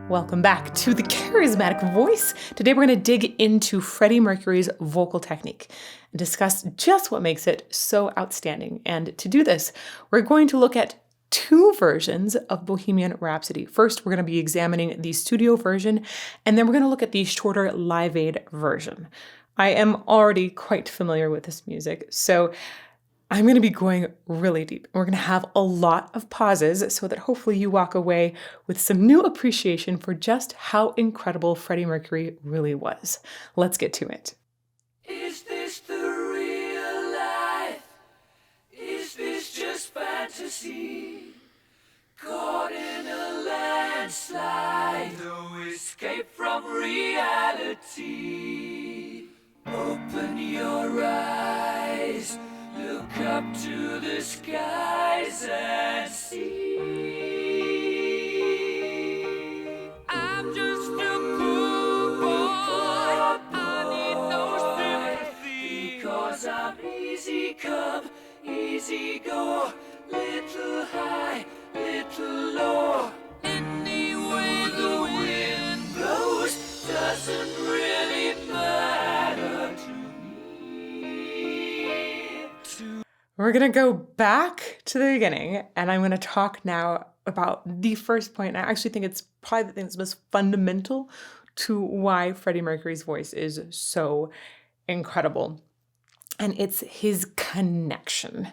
Welcome back to the Charismatic Voice. Today we're going to dig into Freddie Mercury's vocal technique and discuss just what makes it so outstanding. And to do this, we're going to look at two versions of Bohemian Rhapsody. First, we're going to be examining the studio version, and then we're going to look at the shorter Live Aid version. I am already quite familiar with this music, so I'm going to be going really deep. We're going to have a lot of pauses so that hopefully you walk away with some new appreciation for just how incredible Freddie Mercury really was. Let's get to it. Is this the real life? Is this just fantasy? Caught in a landslide, no escape from reality. Open your eyes, look up to the skies and see. I'm just a poor boy, I need no sympathy, because I'm easy come, easy go, little high, little low. Any way the wind blows doesn't really matter to me. We're going to go back to the beginning, and I'm going to talk now about the first point. I actually think it's probably the thing that's most fundamental to why Freddie Mercury's voice is so incredible. And it's his connection.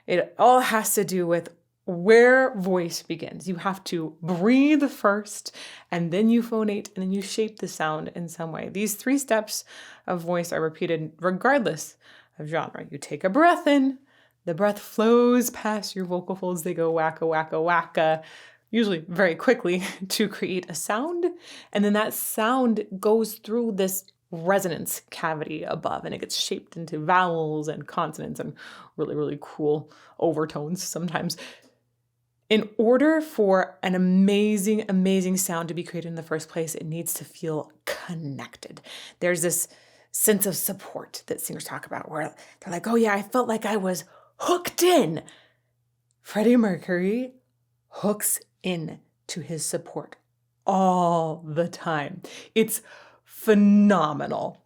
It all has to do with where voice begins. You have to breathe first, and then you phonate, and then you shape the sound in some way. These three steps of voice are repeated regardless of genre. You take a breath in, the breath flows past your vocal folds. They go wacka, wacka, wacka, usually very quickly to create a sound. And then that sound goes through this resonance cavity above, and it gets shaped into vowels and consonants and really, really cool overtones sometimes. In order for an amazing, amazing sound to be created in the first place, it needs to feel connected. There's this sense of support that singers talk about where they're like, oh yeah, I felt like I was hooked in. Freddie Mercury hooks in to his support all the time. It's phenomenal.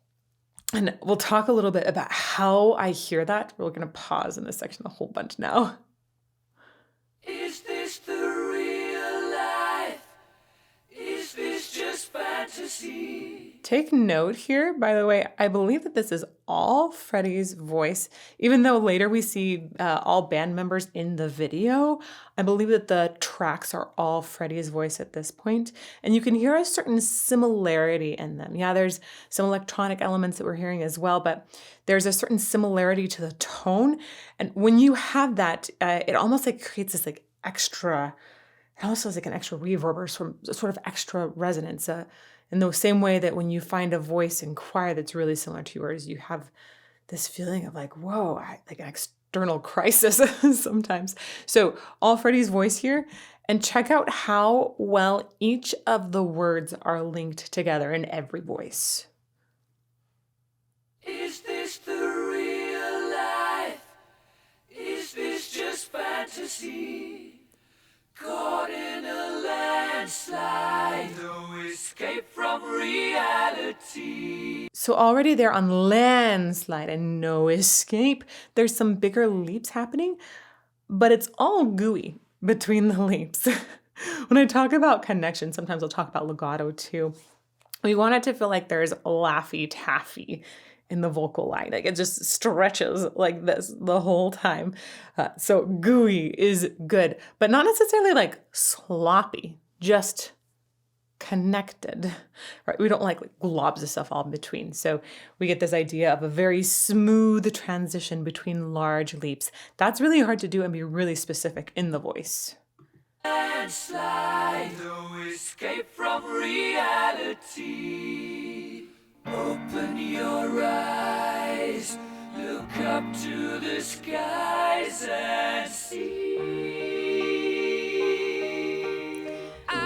And we'll talk a little bit about how I hear that. We're going to pause in this section a whole bunch now. Is this the real life? Is this just fantasy? Take note here, by the way, I believe that this is all Freddie's voice. Even though later we see all band members in the video, I believe that the tracks are all Freddie's voice at this point. And you can hear a certain similarity in them. Yeah, there's some electronic elements that we're hearing as well, but there's a certain similarity to the tone. And when you have that, it almost like creates this like extra, it almost feels like an extra reverb or sort of extra resonance. In the same way that when you find a voice in choir that's really similar to yours, you have this feeling of like, whoa, like an external crisis sometimes. So all Freddie's voice here, and check out how well each of the words are linked together in every voice. Is this the real life? Is this just fantasy? Caught in a landslide, no escape from reality. So already there on landslide and no escape, there's some bigger leaps happening, but it's all gooey between the leaps. When I talk about connection, sometimes I'll talk about legato too. We want it to feel like there's Laffy Taffy in the vocal line. Like it just stretches like this the whole time. So gooey is good, but not necessarily like sloppy, just connected, right? We don't like globs of stuff all in between. So we get this idea of a very smooth transition between large leaps. That's really hard to do and be really specific in the voice. Landslide, no escape from reality. Open your eyes, look up to the skies and see.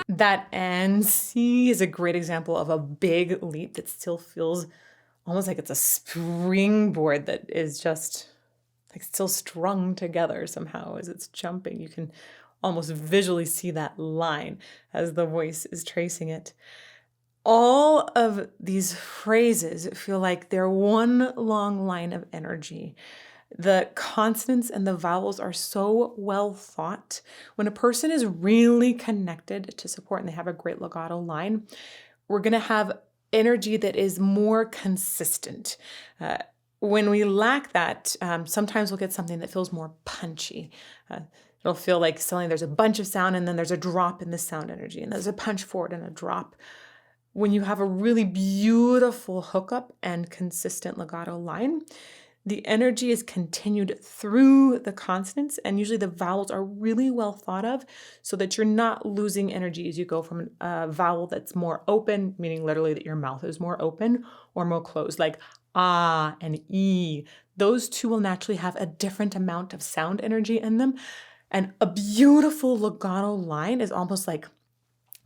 That and see is a great example of a big leap that still feels almost like it's a springboard that is just like still strung together somehow as it's jumping. You can almost visually see that line as the voice is tracing it. All of these phrases feel like they're one long line of energy. The consonants and the vowels are so well thought. When a person is really connected to support and they have a great legato line, we're going to have energy that is more consistent. When we lack that, sometimes we'll get something that feels more punchy. It'll feel like suddenly there's a bunch of sound and then there's a drop in the sound energy and there's a punch forward and a drop. When you have a really beautiful hookup and consistent legato line, the energy is continued through the consonants, and usually the vowels are really well thought of so that you're not losing energy as you go from a vowel that's more open, meaning literally that your mouth is more open, or more closed, like ah and e. Those two will naturally have a different amount of sound energy in them. And a beautiful legato line is almost like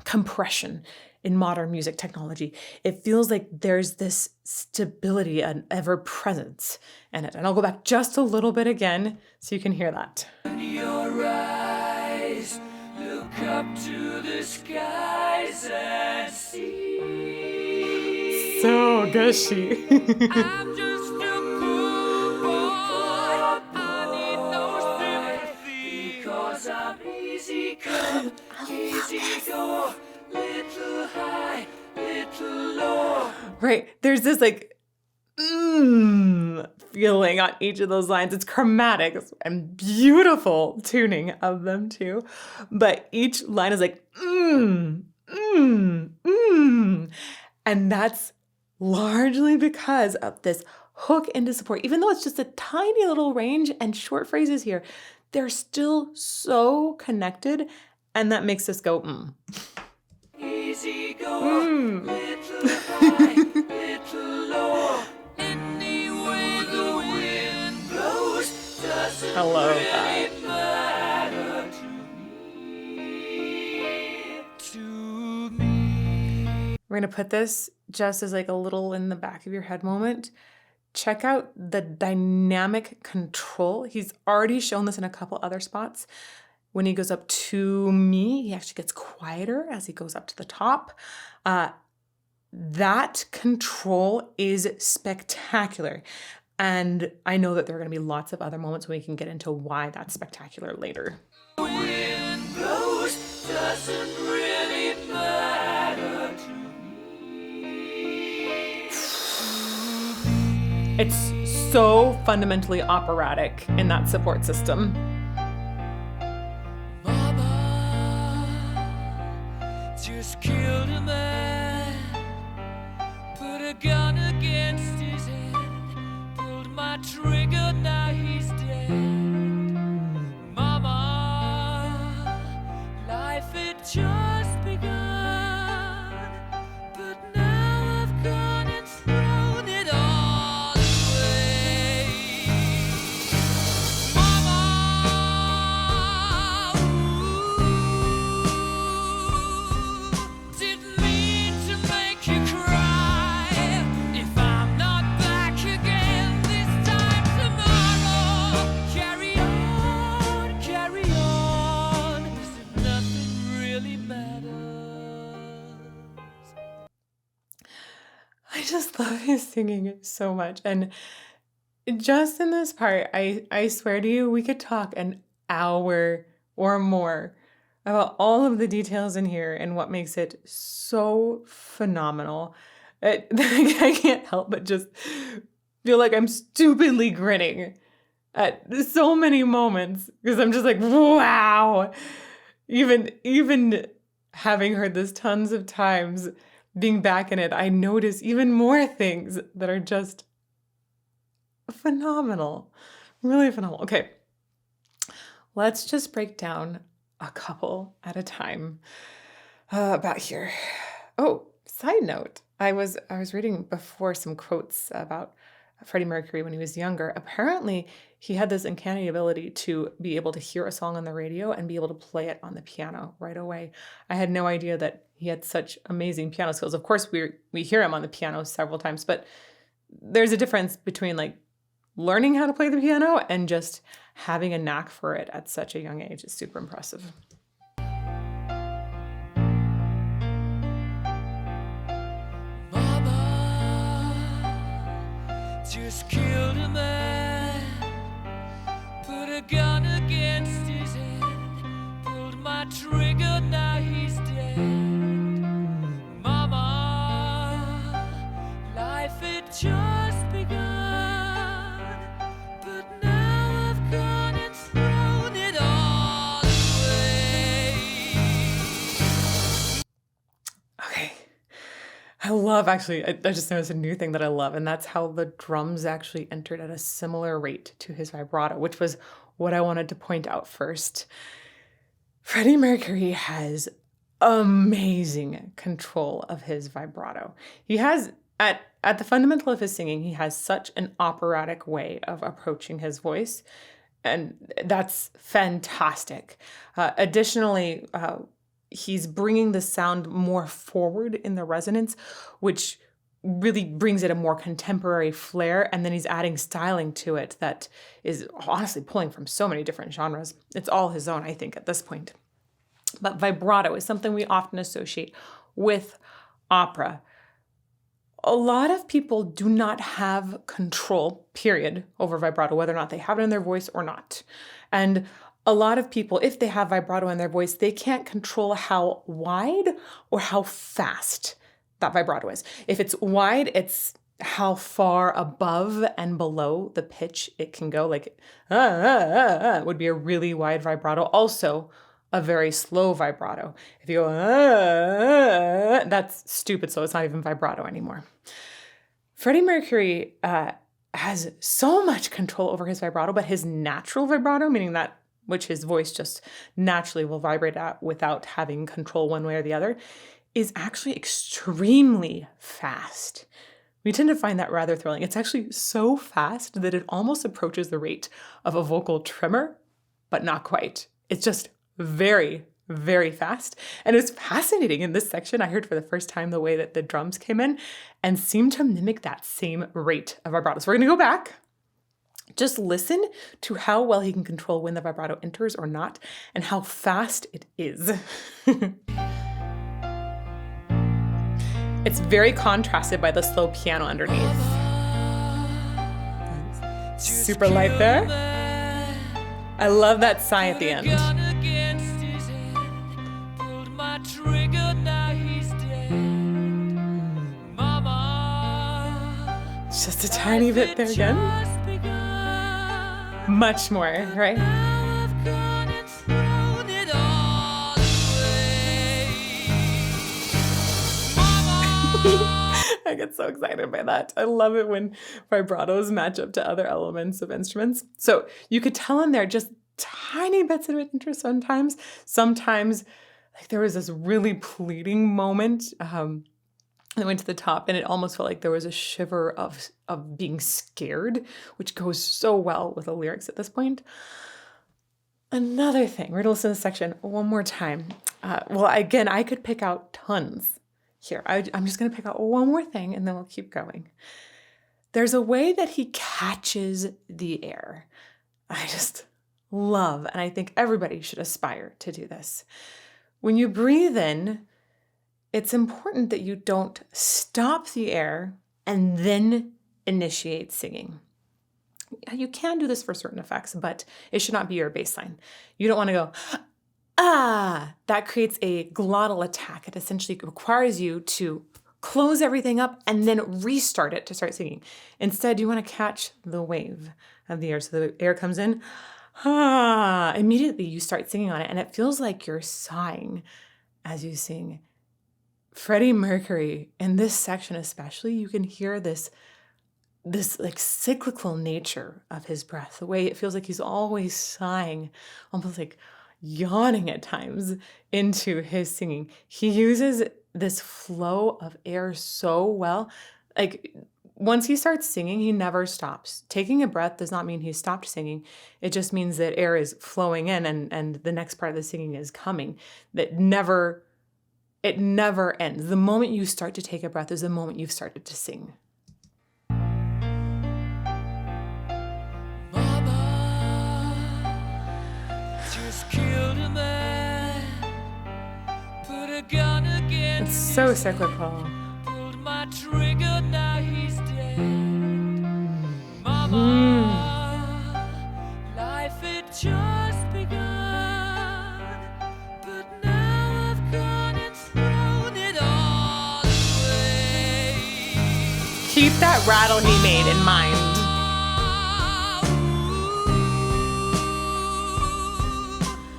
compression in modern music technology. It feels like there's this stability and ever presence in it. And I'll go back just a little bit again so you can hear that. Open your eyes, look up to the skies and see. So gushy. I'm just a poor boy. I need no sympathy, 'cause I'm easy come, easy go. Little high, little low. Right. There's this like feeling on each of those lines. It's chromatic and beautiful tuning of them too. But each line is like And that's largely because of this hook into support. Even though it's just a tiny little range and short phrases here, they're still so connected. And that makes us go, Easy go, little high, little low. Any way the wind blows doesn't I love really matter to me. We're going to put this just as like a little in the back of your head moment. Check out the dynamic control. He's already shown this in a couple other spots. When he goes up to me, he actually gets quieter as he goes up to the top. That control is spectacular. And I know that there are going to be lots of other moments when we can get into why that's spectacular later. Wind blows doesn't really matter to me. It's so fundamentally operatic in that support system. Just killed a man, put a gun against his head, pulled my trigger, now he's dead. Mama, life had just begun, but now I've gone and thrown it all away. Mama, didn't mean to make you cry. If I'm not back again this time tomorrow, carry on, as if nothing really matters. I just love his singing so much. And just in this part, I swear to you, we could talk an hour or more about all of the details in here and what makes it so phenomenal. I can't help but just feel like I'm stupidly grinning at so many moments because I'm just like, wow. Even having heard this tons of times, being back in it, I notice even more things that are just phenomenal. Really phenomenal. Okay. Let's just break down a couple at a time about here. Oh, side note. I was reading before some quotes about Freddie Mercury when he was younger. Apparently, he had this uncanny ability to be able to hear a song on the radio and be able to play it on the piano right away. I had no idea that he had such amazing piano skills. Of course, we hear him on the piano several times, but there's a difference between like learning how to play the piano and just having a knack for it at such a young age is super impressive. Mama just killed a man, put a gun against his head, pulled my trigger, now he's dead. Mama, life had just begun, but now I've gone and thrown it all away. Okay. I love, actually, I just noticed a new thing that I love, and that's how the drums actually entered at a similar rate to his vibrato, which was what I wanted to point out first. Freddie Mercury has amazing control of his vibrato. He has, at the fundamental of his singing, he has such an operatic way of approaching his voice, and that's fantastic. Additionally, he's bringing the sound more forward in the resonance, which really brings it a more contemporary flair. And then he's adding styling to it that is honestly pulling from so many different genres. It's all his own, I think, at this point. But vibrato is something we often associate with opera. A lot of people do not have control, period, over vibrato, whether or not they have it in their voice or not. And a lot of people, if they have vibrato in their voice, they can't control how wide or how fast that vibrato is. If it's wide, it's how far above and below the pitch it can go. Like, would be a really wide vibrato. Also, a very slow vibrato. If you go, that's stupid, so it's not even vibrato anymore. Freddie Mercury has so much control over his vibrato, but his natural vibrato, meaning that which his voice just naturally will vibrate at without having control one way or the other, is actually extremely fast. We tend to find that rather thrilling. It's actually so fast that it almost approaches the rate of a vocal tremor, but not quite. It's just very, very fast. And it's fascinating in this section. I heard for the first time the way that the drums came in and seemed to mimic that same rate of vibrato. So we're going to go back. Just listen to how well he can control when the vibrato enters or not, and how fast it is. It's very contrasted by the slow piano underneath. Super light there. I love that sigh at the end. Just a tiny bit there again. Much more, right? I get so excited by that. I love it when vibratos match up to other elements of instruments. So you could tell in there just tiny bits of interest sometimes. Sometimes, like there was this really pleading moment that went to the top, and it almost felt like there was a shiver of being scared, which goes so well with the lyrics at this point. Another thing, we're going to listen to this section one more time. Well, again, I could pick out tons here. I'm just going to pick out one more thing, and then we'll keep going. There's a way that he catches the air. I just love, and I think everybody should aspire to do this. When you breathe in, it's important that you don't stop the air and then initiate singing. You can do this for certain effects, but it should not be your baseline. You don't want to go, ah, that creates a glottal attack. It essentially requires you to close everything up and then restart it to start singing. Instead, you want to catch the wave of the air. So the air comes in, immediately you start singing on it, and it feels like you're sighing as you sing. Freddie Mercury, in this section especially, you can hear this like cyclical nature of his breath, the way it feels like he's always sighing, almost like yawning at times into his singing. He uses this flow of air so well. Like once he starts singing, he never stops. Taking a breath does not mean he stopped singing. It just means that air is flowing in and the next part of the singing is coming. It never ends. The moment you start to take a breath is the moment you've started to sing. gun against It's so his head, cyclical. pulled my trigger, now he's dead. Mama, life had just begun, but now I've gone and thrown it all away. Keep that rattle he made in mind.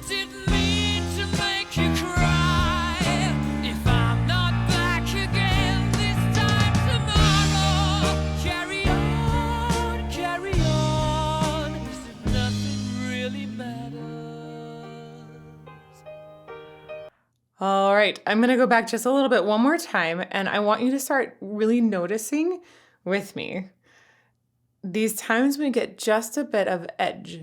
Didn't mean to make you cry. If I'm not back again this time tomorrow, carry on, carry on, as if nothing really matters. All right, I'm going to go back just a little bit one more time, and I want you to start really noticing with me these times we get just a bit of edge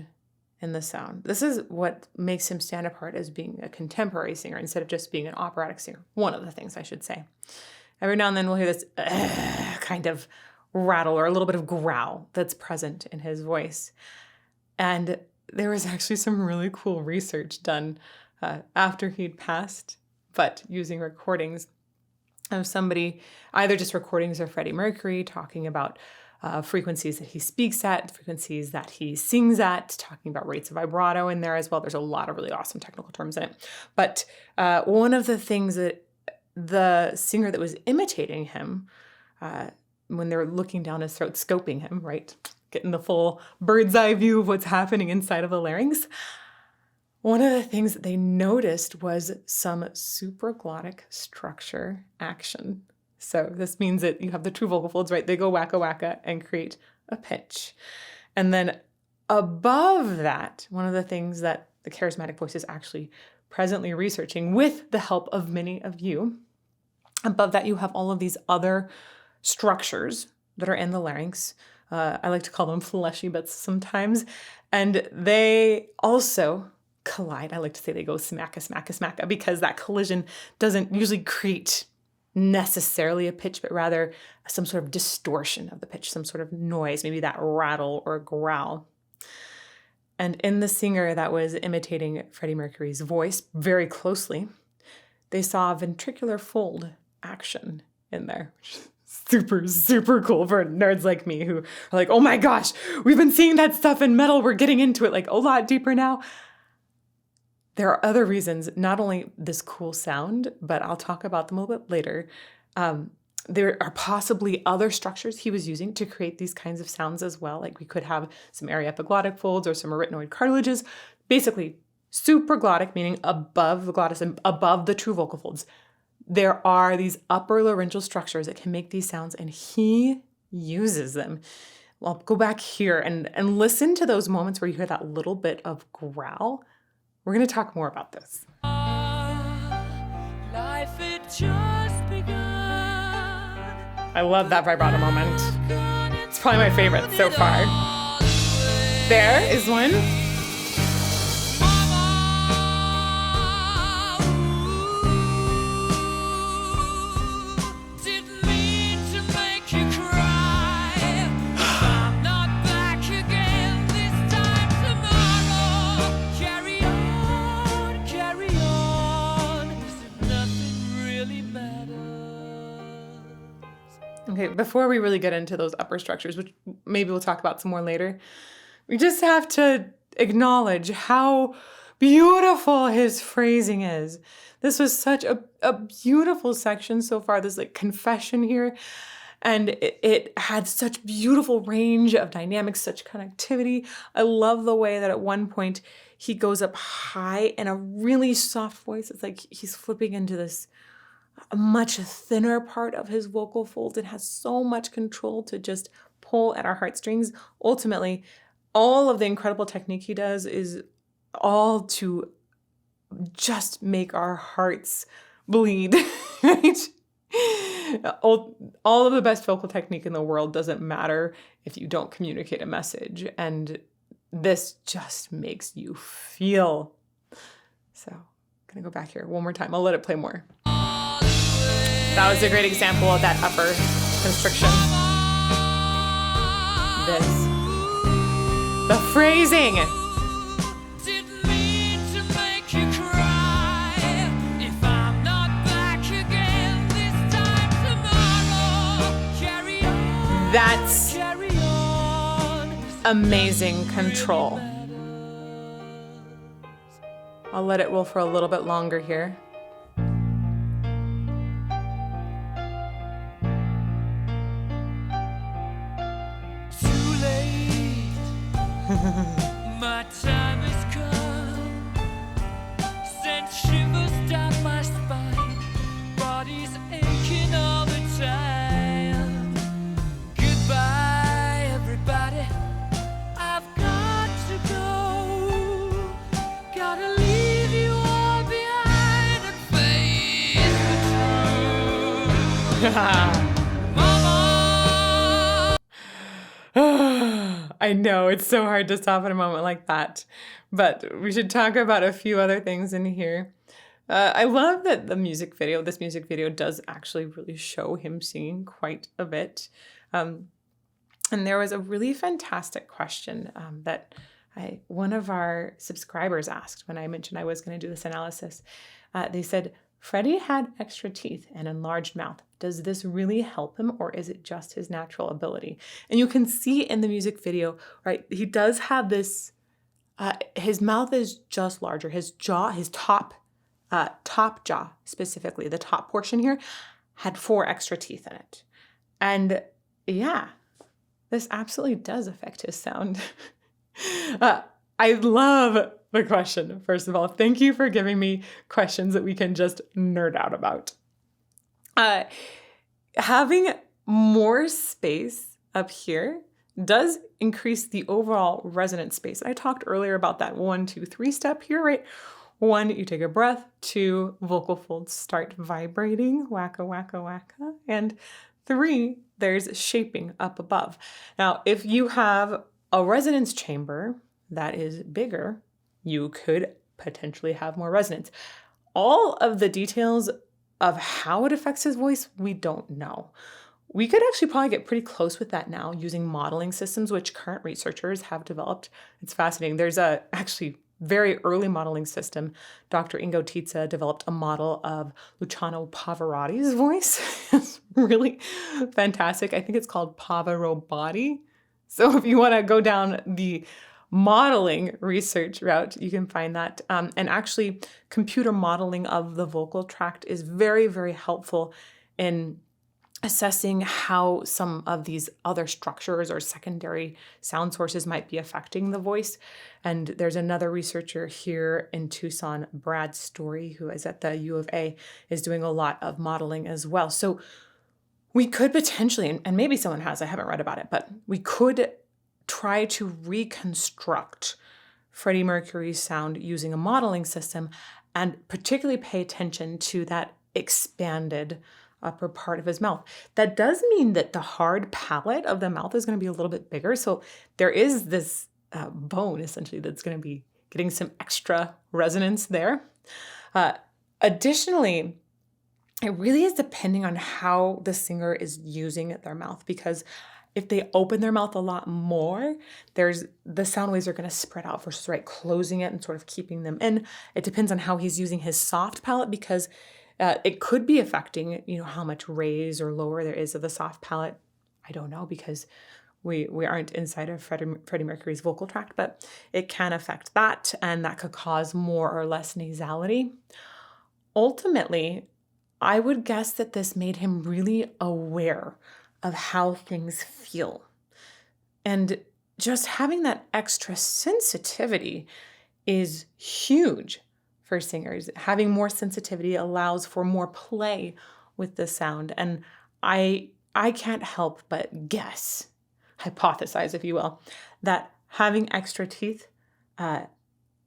in the sound. This is what makes him stand apart as being a contemporary singer instead of just being an operatic singer. One of the things I should say. Every now and then we'll hear this kind of rattle or a little bit of growl that's present in his voice. And there was actually some really cool research done after he'd passed, but using recordings of somebody, either just recordings of Freddie Mercury talking about frequencies that he speaks at, frequencies that he sings at, talking about rates of vibrato in there as well. There's a lot of really awesome technical terms in it. But one of the things that the singer that was imitating him, when they're looking down his throat, scoping him, right, getting the full bird's eye view of what's happening inside of the larynx, one of the things that they noticed was some supraglottic structure action. So this means that you have the true vocal folds, right? They go wacka wacka and create a pitch. And then above that, one of the things that the Charismatic voice is actually presently researching with the help of many of you, above that you have all of these other structures that are in the larynx. I like to call them fleshy bits sometimes. And they also collide. I like to say they go smacka, smacka, smacka, because that collision doesn't usually create necessarily a pitch, but rather some sort of distortion of the pitch, some sort of noise, maybe that rattle or growl. And in the singer that was imitating Freddie Mercury's voice very closely, they saw ventricular fold action in there, which is super, super cool for nerds like me who are like, oh my gosh, we've been seeing that stuff in metal. We're getting into it like a lot deeper now. There are other reasons, not only this cool sound, but I'll talk about them a little bit later. There are possibly other structures he was using to create these kinds of sounds as well. Like we could have some aryepiglottic folds or some arytenoid cartilages. Basically, supraglottic, meaning above the glottis and above the true vocal folds. There are these upper laryngeal structures that can make these sounds, and he uses them. Well, go back here and listen to those moments where you hear that little bit of growl. We're going to talk more about this. Life had just begun. I love that vibrato moment. It's probably my favorite so far. There is one. Okay, before we really get into those upper structures, which maybe we'll talk about some more later, we just have to acknowledge how beautiful his phrasing is. This was such a beautiful section so far, this like confession here, and it had such beautiful range of dynamics, such connectivity. I love the way that at one point he goes up high in a really soft voice. It's like he's flipping into this a much thinner part of his vocal folds. It has so much control to just pull at our heartstrings. Ultimately, all of the incredible technique he does is all to just make our hearts bleed, right? All of the best vocal technique in the world doesn't matter if you don't communicate a message. And this just makes you feel. So I'm going to go back here one more time. I'll let it play more. That was a great example of that upper constriction. The phrasing. Didn't mean to make you cry. If I'm not back That's carry on. amazing control. I'll let it roll for a little bit longer here. Too late. My time has come. Sent shivers down my spine. Body's aching all the time. Goodbye, everybody. I've got to go. Gotta leave you all behind and face the truth. Mama. I know, it's so hard to stop at a moment like that, but we should talk about a few other things in here. I love that this music video does actually really show him singing quite a bit. And there was a really fantastic question that one of our subscribers asked when I mentioned I was going to do this analysis. They said, Freddie had extra teeth and enlarged mouth. Does this really help him, or is it just his natural ability? And you can see in the music video, right, he does have this, his mouth is just larger. His jaw, his top jaw specifically, the top portion here, had 4 extra teeth in it. And yeah, this absolutely does affect his sound. I love the question, first of all. Thank you for giving me questions that we can just nerd out about. Having more space up here does increase the overall resonance space. I talked earlier about that 1, 2, 3 step here, right? 1, you take a breath. 2, vocal folds start vibrating, wacka, wacka, wacka. And 3, there's shaping up above. Now, if you have a resonance chamber that is bigger, you could potentially have more resonance. All of the details of how it affects his voice, we don't know. We could actually probably get pretty close with that now using modeling systems, which current researchers have developed. It's fascinating. There's a actually very early modeling system. Dr. Ingo Tietze developed a model of Luciano Pavarotti's voice. It's really fantastic. I think it's called Pavarotti. So if you want to go down the modeling research route, you can find that. And actually, computer modeling of the vocal tract is very, very helpful in assessing how some of these other structures or secondary sound sources might be affecting the voice. And there's another researcher here in Tucson, Brad Story, who is at the U of A, is doing a lot of modeling as well. So we could potentially, and maybe someone has, I haven't read about it, but we could try to reconstruct Freddie Mercury's sound using a modeling system, and particularly pay attention to that expanded upper part of his mouth. That does mean that the hard palate of the mouth is going to be a little bit bigger. So there is this bone essentially that's going to be getting some extra resonance there. Additionally, it really is depending on how the singer is using their mouth, because if they open their mouth a lot more, the sound waves are going to spread out versus closing it and sort of keeping them in. It depends on how he's using his soft palate, because it could be affecting, how much raise or lower there is of the soft palate. I don't know, because we aren't inside of Freddie Mercury's vocal tract, but it can affect that, and that could cause more or less nasality. Ultimately, I would guess that this made him really aware of how things feel. And just having that extra sensitivity is huge for singers. Having more sensitivity allows for more play with the sound. And I can't help but guess, hypothesize, if you will, that having extra teeth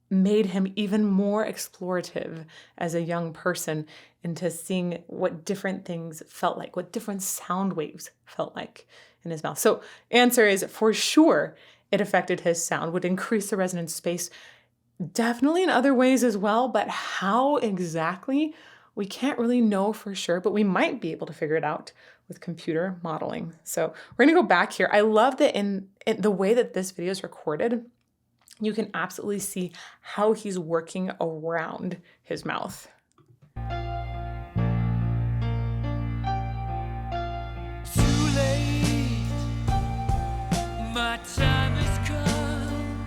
made him even more explorative as a young person into seeing what different things felt like, what different sound waves felt like in his mouth. So answer is, for sure, it affected his sound, would increase the resonance space, definitely in other ways as well, but how exactly, we can't really know for sure, but we might be able to figure it out with computer modeling. So we're gonna go back here. I love that in the way that this video is recorded, you can absolutely see how he's working around his mouth. Too late. My time has come,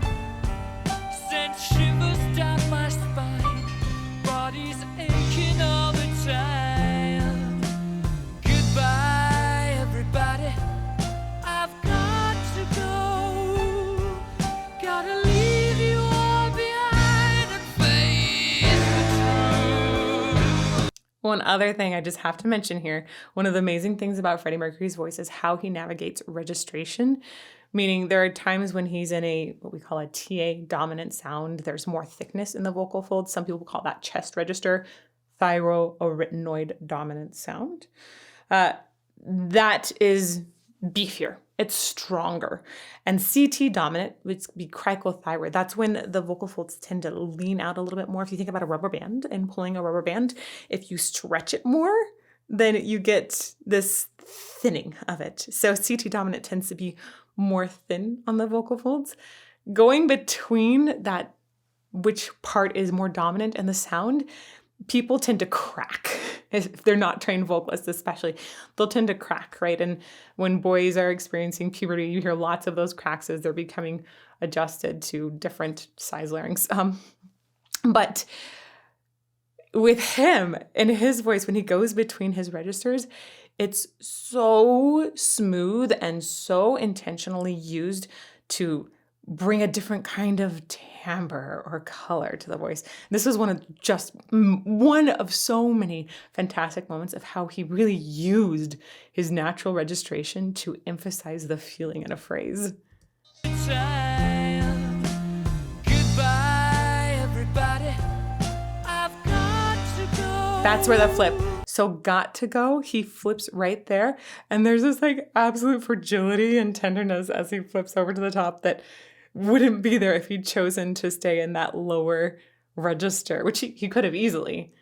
sent shivers down my spine, body's aching all the time. Goodbye, everybody, I've got to go. Gotta leave you all behind and face the truth. One other thing I just have to mention here, one of the amazing things about Freddie Mercury's voice is how he navigates registration, meaning there are times when he's in a, what we call a TA dominant sound, there's more thickness in the vocal folds. Some people call that chest register, thyroarytenoid dominant sound. That is beefier. It's stronger. And CT dominant would be cricothyroid. That's when the vocal folds tend to lean out a little bit more. If you think about a rubber band and pulling a rubber band, if you stretch it more, then you get this thinning of it. So CT dominant tends to be more thin on the vocal folds. Going between that, which part is more dominant in the sound, people tend to crack. If they're not trained vocalists especially, they'll tend to crack, right? And when boys are experiencing puberty, you hear lots of those cracks as they're becoming adjusted to different size larynx. But with him and his voice, when he goes between his registers, it's so smooth and so intentionally used to bring a different kind of timbre or color to the voice. This was one of so many fantastic moments of how he really used his natural registration to emphasize the feeling in a phrase. Time. Goodbye, everybody, I've got to go. That's where the flip. So got to go, he flips right there. And there's this like absolute fragility and tenderness as he flips over to the top that wouldn't be there if he'd chosen to stay in that lower register, which he could have easily.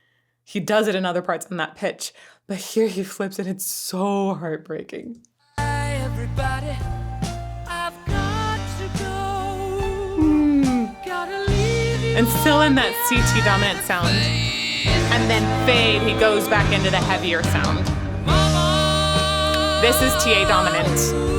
He does it in other parts on that pitch, but here he flips and it's so heartbreaking. Hi, everybody, I've got to go. Gotta leave you And still in that CT dominant sound. And then fade, he goes back into the heavier sound. Mama. This is TA dominant.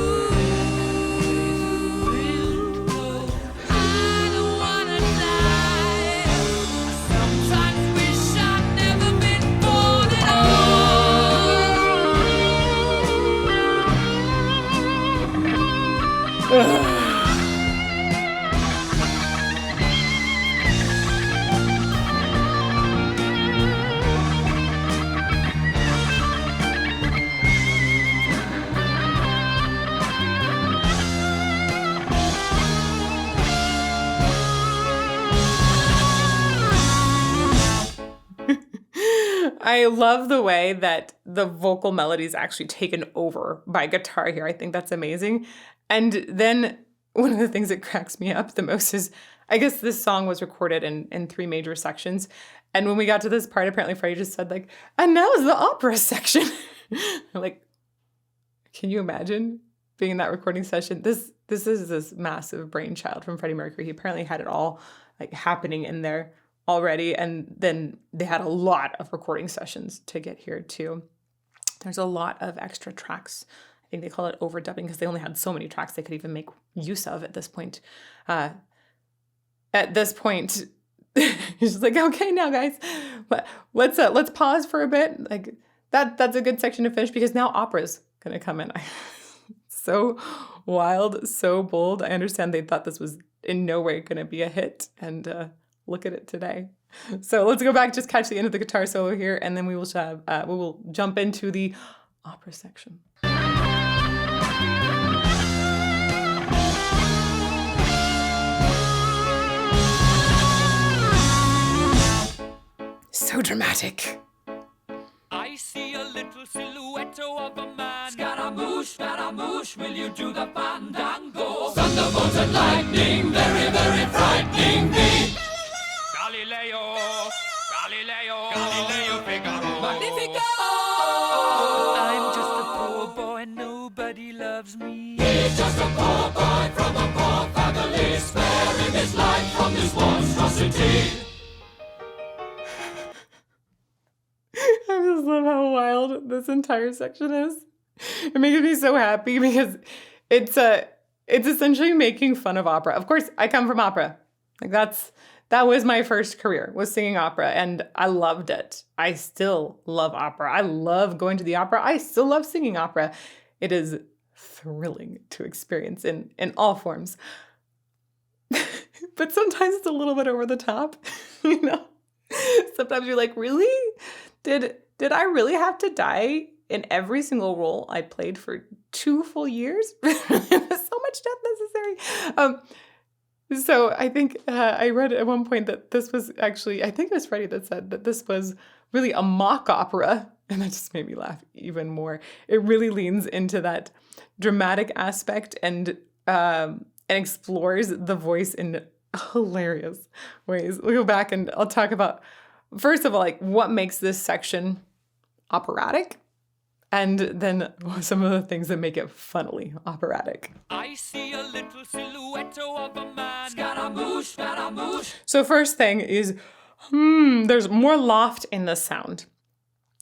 I love the way that the vocal melody is actually taken over by guitar here. I think that's amazing. And then one of the things that cracks me up the most is, I guess this song was recorded in 3 major sections. And when we got to this part, apparently Freddie just said like, and now is the opera section. Like, can you imagine being in that recording session? This is this massive brainchild from Freddie Mercury. He apparently had it all like happening in there already, and then they had a lot of recording sessions to get here too. There's a lot of extra tracks. I think they call it overdubbing because they only had so many tracks they could even make use of at this point. He's just like, okay, now guys, but let's pause for a bit. Like that's a good section to finish because now opera's gonna come in. So wild, so bold. I understand they thought this was in no way gonna be a hit, and look at it today. So let's go back, just catch the end of the guitar solo here, and then we will jump into the opera section. So dramatic. I see a little silhouette of a man. Scaramouche, Scaramouche, will you do the fandango? Thunderbolts and lightning, very, very frightening me. Galileo, Galileo, Galileo Figaro. Magnifico! I'm just a poor boy, nobody loves me. He's just a poor boy from a poor family, sparing his life from this monstrosity. I just love how wild this entire section is. It makes me so happy because it's It's essentially making fun of opera. Of course, I come from opera. Like that was my first career, was singing opera, and I loved it. I still love opera. I love going to the opera. I still love singing opera. It is thrilling to experience in all forms. But sometimes it's a little bit over the top, you know? Sometimes you're like, really? Did I really have to die in every single role I played for 2 full years? So much death necessary. So I think I read at one point that this was actually, I think it was Freddie that said that this was really a mock opera. And that just made me laugh even more. It really leans into that dramatic aspect and explores the voice in hilarious ways. We'll go back and I'll talk about, first of all, like what makes this section operatic, and then some of the things that make it funnily operatic. I see a little silhouette of a man. Scaramouche, Scaramouche. So first thing is, there's more loft in the sound.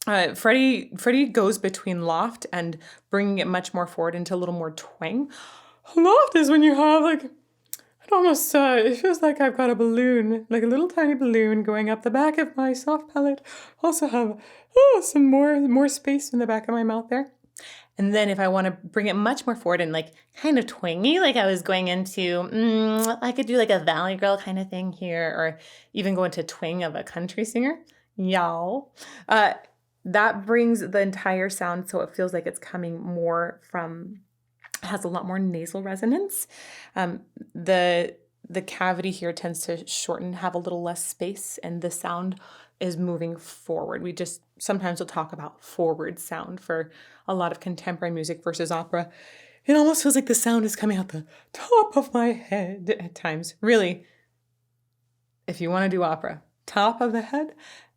Freddie goes between loft and bringing it much more forward into a little more twang. Loft is when you have like, it almost, it feels like I've got a balloon, like a little tiny balloon going up the back of my soft palate. Also have some more space in the back of my mouth there. And then if I want to bring it much more forward and like kind of twangy, like I was going into, I could do like a Valley Girl kind of thing here, or even go into twang of a country singer. Y'all. That brings the entire sound so it feels like it's coming more from, has a lot more nasal resonance. The cavity here tends to shorten, have a little less space, and the sound is moving forward. We just sometimes will talk about forward sound for a lot of contemporary music versus opera. It almost feels like the sound is coming out the top of my head at times. Really, if you want to do opera, top of the head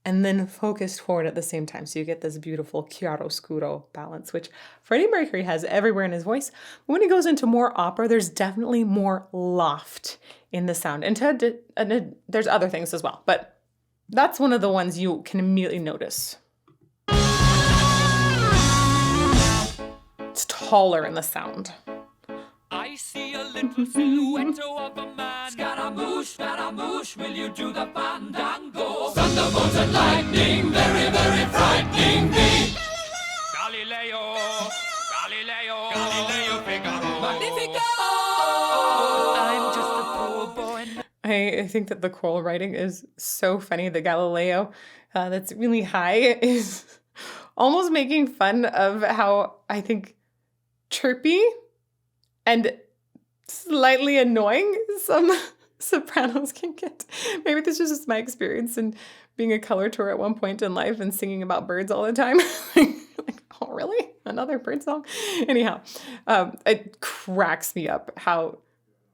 and then focused forward at the same time. So you get this beautiful chiaroscuro balance, which Freddie Mercury has everywhere in his voice. But when he goes into more opera, there's definitely more loft in the sound. And there's other things as well, but that's one of the ones you can immediately notice. It's taller in the sound. I see a little silhouette of a man. Scaramouche, Scaramouche, will you do the fandango? Thunderbolts and lightning, very, very frightening me. Galileo, Galileo, Galileo Figaro. Magnifico! I'm just a poor boy. I think that the choral writing is so funny. The Galileo that's really high is almost making fun of how, I think, chirpy and slightly annoying some sopranos can get. Maybe this is just my experience in being a color tour at one point in life and singing about birds all the time. Like, oh, really? Another bird song? Anyhow, it cracks me up how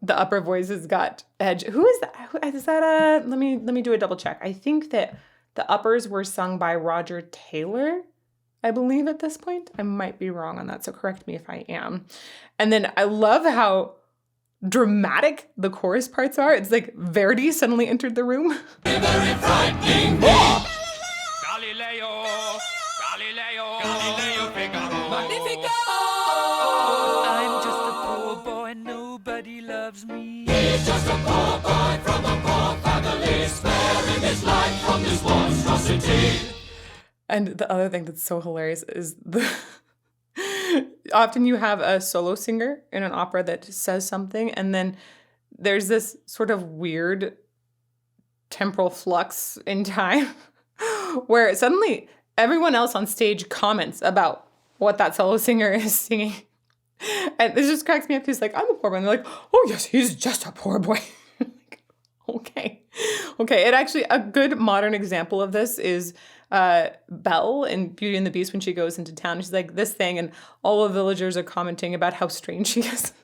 the upper voice has got edge. Who is that? Is that let me do a double check. I think that the uppers were sung by Roger Taylor, I believe at this point. I might be wrong on that, so correct me if I am. And then I love how dramatic the chorus parts are. It's like Verdi suddenly entered the room. Very frightening. Galileo, Galileo, Galileo Figaro. Magnifico! I'm just a poor boy, nobody loves me. He's just a poor boy from a poor family, sparing his life from this monstrosity. And the other thing that's so hilarious is often you have a solo singer in an opera that says something, and then there's this sort of weird temporal flux in time where suddenly everyone else on stage comments about what that solo singer is singing. And this just cracks me up. He's like, I'm a poor boy. And they're like, oh, yes, he's just a poor boy. Like, okay. It actually, a good modern example of this is Belle in Beauty and the Beast when she goes into town. She's like, this thing, and all the villagers are commenting about how strange she is.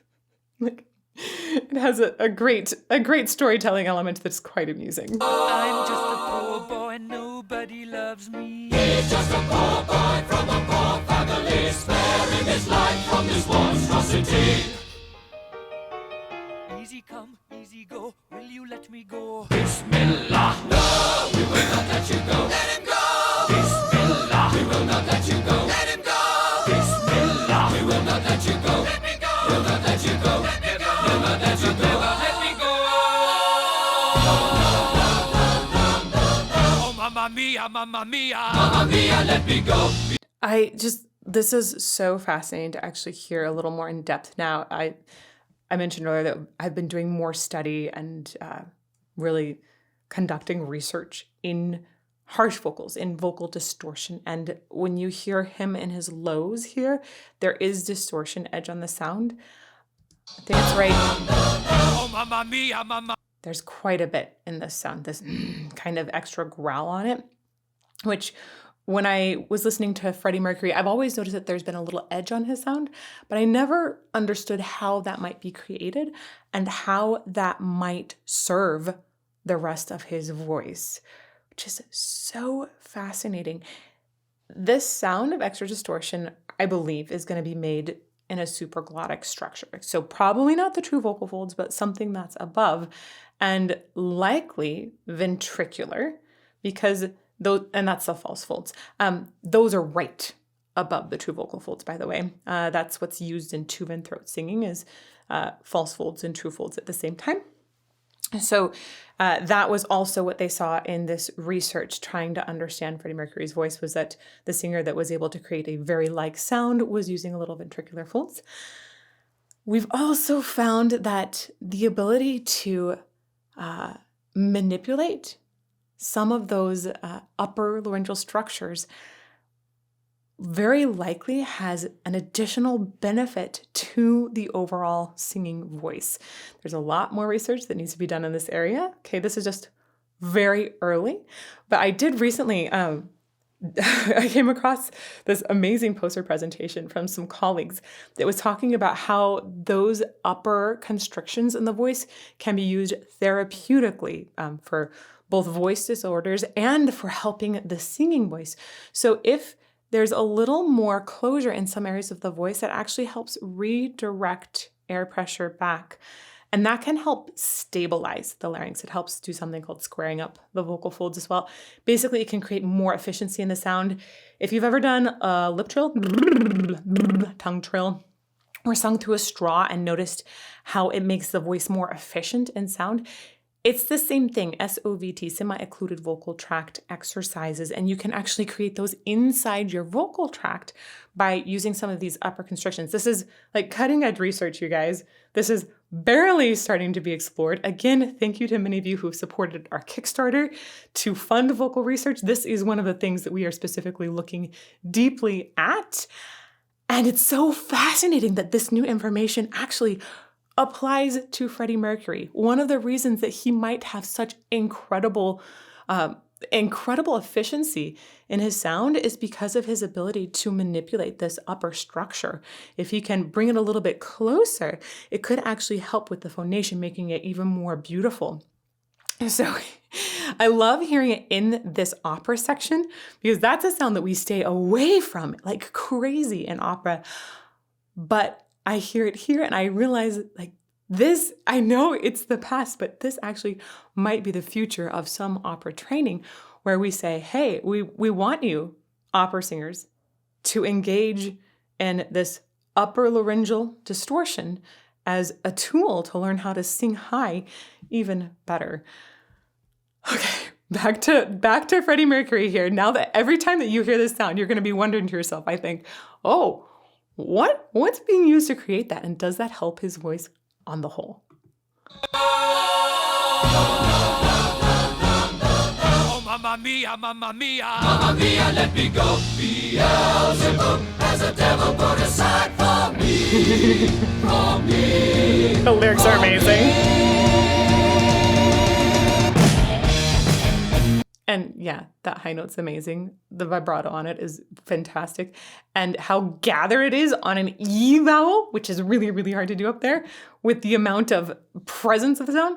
Like, it has a great storytelling element that's quite amusing. I'm just a poor boy, nobody loves me. He's just a poor boy from a poor family, sparing his life from this monstrosity. Easy come, easy go, will you let me go? Bismillah, no, we will not let you go. Let him go! Bismillah, we will not let you go. Let him go! Bismillah, we will not let you go. Let me go! We'll not let you go. Let me go! mamma mia, let me go. This is so fascinating to actually hear a little more in depth now. I mentioned earlier that I've been doing more study and really conducting research in harsh vocals, in vocal distortion. And when you hear him in his lows here, there is distortion edge on the sound. I think it's right. Oh, mamma mia, mamma. There's quite a bit in this sound, this kind of extra growl on it, which when I was listening to Freddie Mercury, I've always noticed that there's been a little edge on his sound, but I never understood how that might be created and how that might serve the rest of his voice, which is so fascinating. This sound of extra distortion, I believe, is going to be made in a supraglottic structure. So probably not the true vocal folds, but something that's above, and likely ventricular, because those, and that's the false folds. Those are right above the true vocal folds, by the way. That's what's used in tube and throat singing, is false folds and true folds at the same time. So that was also what they saw in this research trying to understand Freddie Mercury's voice, was that the singer that was able to create a very like sound was using a little ventricular folds. We've also found that the ability to manipulate some of those upper laryngeal structures very likely has an additional benefit to the overall singing voice. There's a lot more research that needs to be done in this area. Okay, this is just very early, but I did recently, I came across this amazing poster presentation from some colleagues that was talking about how those upper constrictions in the voice can be used therapeutically for both voice disorders and for helping the singing voice. So if there's a little more closure in some areas of the voice, that actually helps redirect air pressure back. And that can help stabilize the larynx. It helps do something called squaring up the vocal folds as well. Basically, it can create more efficiency in the sound. If you've ever done a lip trill, tongue trill, or sung through a straw and noticed how it makes the voice more efficient in sound, it's the same thing, SOVT, semi-occluded vocal tract exercises, and you can actually create those inside your vocal tract by using some of these upper constrictions. This is like cutting edge research, you guys. This is barely starting to be explored. Again, thank you to many of you who've supported our Kickstarter to fund vocal research. This is one of the things that we are specifically looking deeply at. And it's so fascinating that this new information actually applies to Freddie Mercury. One of the reasons that he might have such incredible efficiency in his sound is because of his ability to manipulate this upper structure. If he can bring it a little bit closer, it could actually help with the phonation, making it even more beautiful. So I love hearing it in this opera section, because that's a sound that we stay away from like crazy in opera. But I hear it here and I realize, like, this, I know it's the past, but this actually might be the future of some opera training, where we say, hey, we want you, opera singers, to engage in this upper laryngeal distortion as a tool to learn how to sing high even better. Okay, back to Freddie Mercury here. Now that every time that you hear this sound, you're going to be wondering to yourself, I think, oh, what's being used to create that? And does that help his voice on the whole? Oh, mamma mia, mamma mia, let me go. Beelzebub has a devil put aside for me, for me. The lyrics are amazing. And yeah, that high note's amazing. The vibrato on it is fantastic. And how gather it is on an E vowel, which is really, really hard to do up there, with the amount of presence of the sound,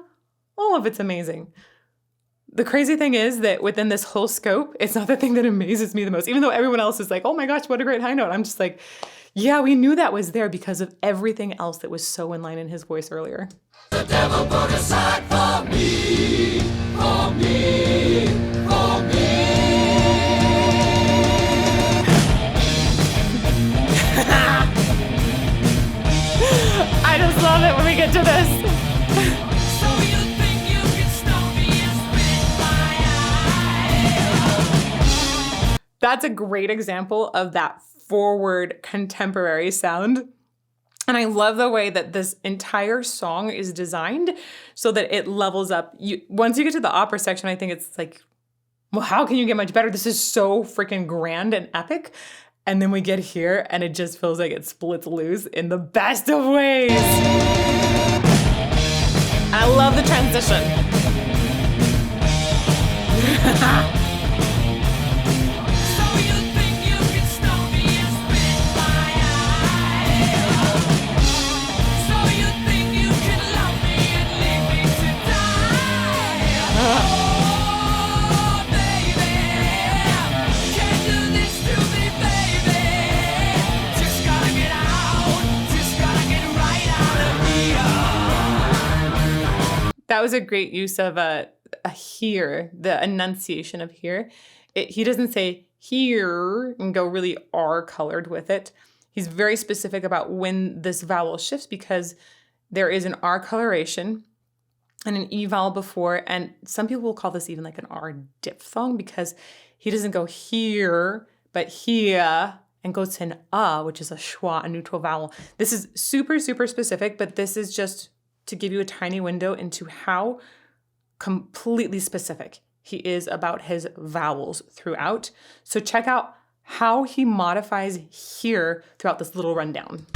all of it's amazing. The crazy thing is that within this whole scope, it's not the thing that amazes me the most. Even though everyone else is like, oh my gosh, what a great high note. I'm just like, yeah, we knew that was there because of everything else that was so in line in his voice earlier. The devil put aside for me, for me, for me. I just love it when we get to this. So you think you can stop me and spit my eye? That's a great example of that forward contemporary sound. And I love the way that this entire song is designed so that it levels up. Once you get to the opera section, I think it's like, well, how can you get much better? This is so freaking grand and epic. And then we get here and it just feels like it splits loose in the best of ways. I love the transition. That was a great use of a here, the enunciation of here. He doesn't say here and go really R colored with it. He's very specific about when this vowel shifts because there is an R coloration and an E vowel before. And some people will call this even like an R diphthong because he doesn't go here, but here and goes to an which is a schwa, a neutral vowel. This is super, super specific, but this is just to give you a tiny window into how completely specific he is about his vowels throughout. So check out how he modifies here throughout this little rundown.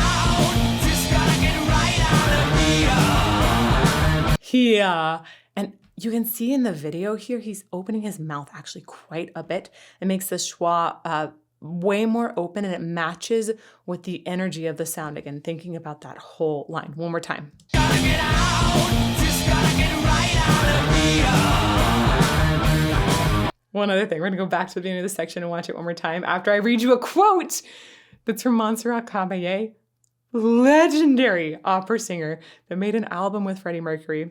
Here. And you can see in the video here, he's opening his mouth actually quite a bit. It makes the schwa way more open and it matches with the energy of the sound. Again, thinking about that whole line. One more time. One other thing, we're gonna go back to the beginning of the section and watch it one more time after I read you a quote that's from Montserrat Caballé, legendary opera singer that made an album with Freddie Mercury.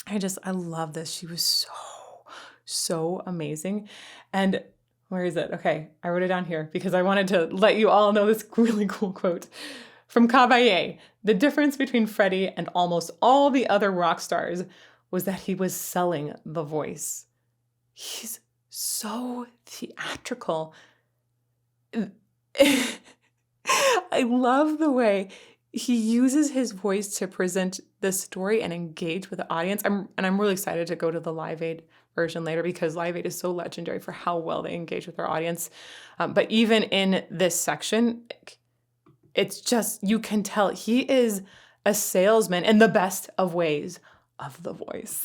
I love this. She was so amazing. And where is it? Okay, I wrote it down here because I wanted to let you all know this really cool quote from Caballé. The difference between Freddie and almost all the other rock stars was that he was selling the voice. He's so theatrical. I love the way he uses his voice to present the story and engage with the audience. I'm really excited to go to the Live Aid version later because Live Aid is so legendary for how well they engage with their audience. But even in this section, it's just, you can tell he is a salesman in the best of ways of the voice.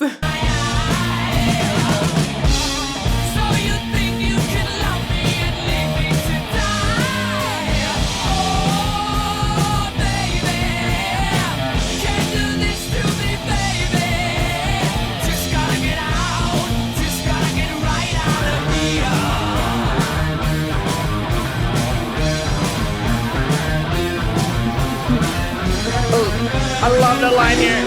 I love the line here.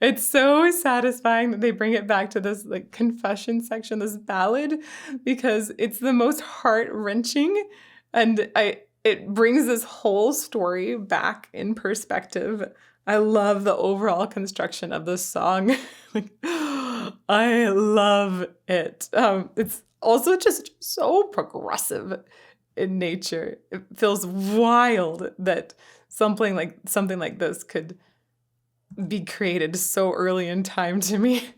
It's so satisfying that they bring it back to this like confession section, this ballad, because it's the most heart-wrenching and it brings this whole story back in perspective. I love the overall construction of this song. I love it. It's also just so progressive in nature. It feels wild that something like this could be created so early in time to me.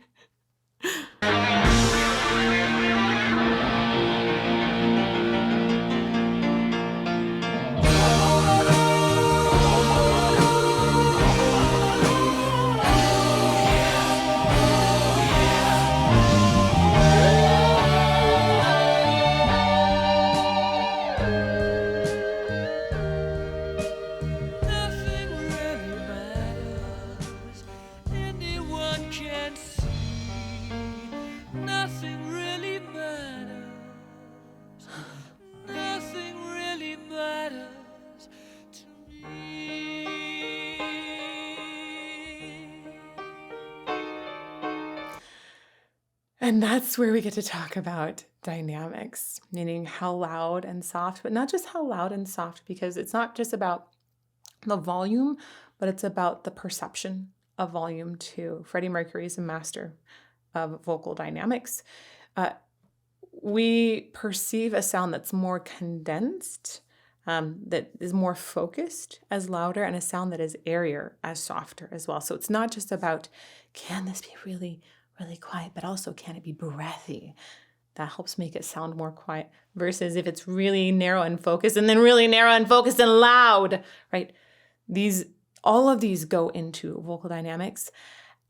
And that's where we get to talk about dynamics, meaning how loud and soft, but not just how loud and soft, because it's not just about the volume, but it's about the perception of volume too. Freddie Mercury is a master of vocal dynamics. We perceive a sound that's more condensed, that is more focused as louder, and a sound that is airier as softer as well. So it's not just about, can this be really, really quiet, but also can it be breathy? That helps make it sound more quiet versus if it's really narrow and focused and then really narrow and focused and loud, right? All of these go into vocal dynamics.